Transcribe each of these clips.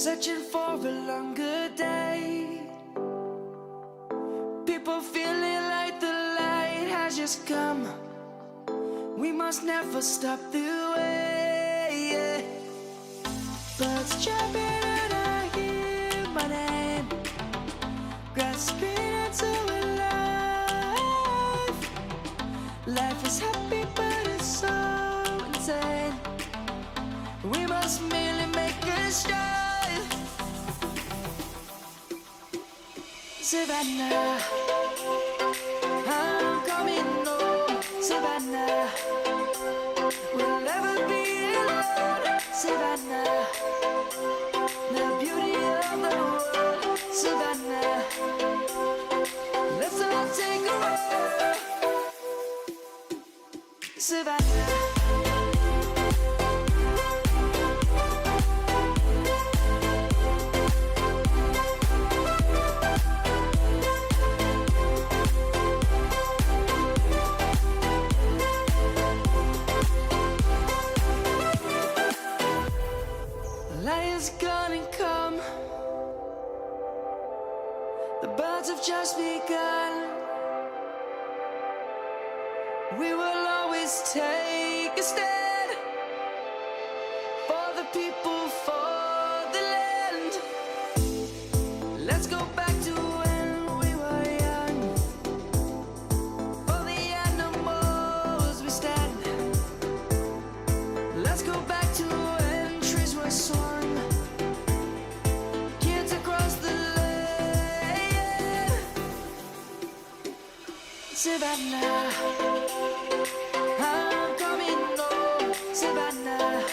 searching for a longer day. People feeling like the light has just come. We must never stop the way. Birds chirping and I hear my name, grasping into a life. Life is happy but it's so insane. We must merely make a start. Savannah, I'm coming home. Savannah, we'll never be alone. Savannah, the beauty of the world. Savannah, let's all take a ride. Savannah. Lion's gonna come. The birds have just begun. We will always take a stand for the people, for the land. Let's go back to when we were young. For the animals we stand. Let's go back to when trees were swung. Kids across the land. Savannah, I'm coming home. Savannah,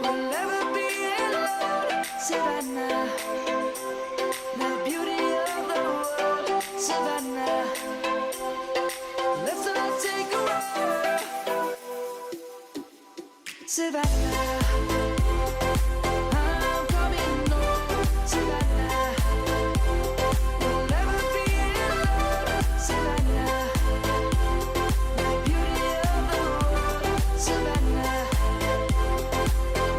we'll never be alone. Savannah, the beauty of the world. Savannah, let's all take a ride. Savannah, I'm coming home. Savannah, we'll never be alone. Savannah, the beauty of the world. Savannah,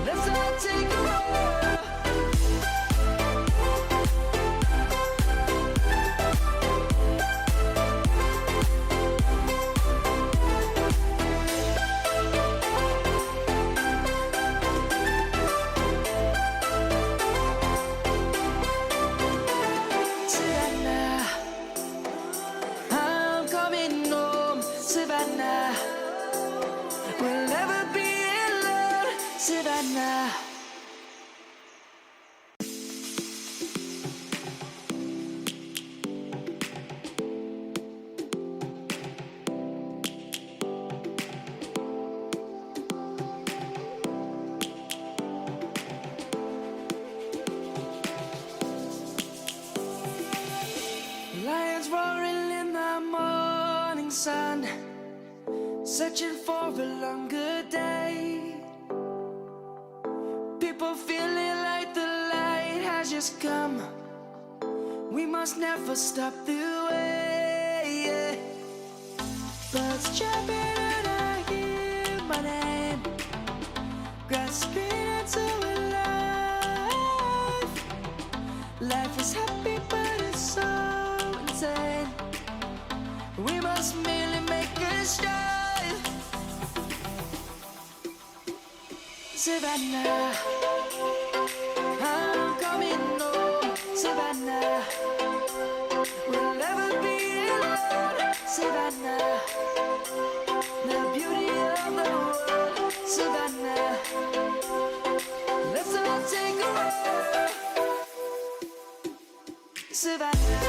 let's all take a ride. Savannah, I'm coming home. Savannah, we'll never be alone. Savannah. Lions roaring in the morning sun, searching for a longer day. People feeling like the light has just come. We must never stop the way. Birds chirping and I hear my name, grasping into a life. Life is happy but it's so insane. We must merely make a start. Savannah, I'm coming home. Savannah, we'll never be alone. Savannah, the beauty of the world. Savannah, let's all take a ride. Savannah.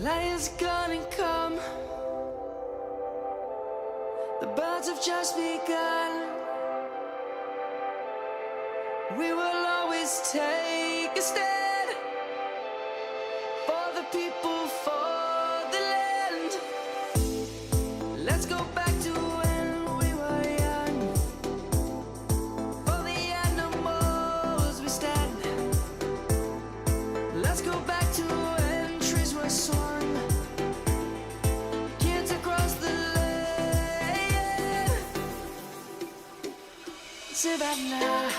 Lion's gonna come. The birds have just begun. We will always take a stand for the people, for the land. Let's go back to when we were young. Savannah.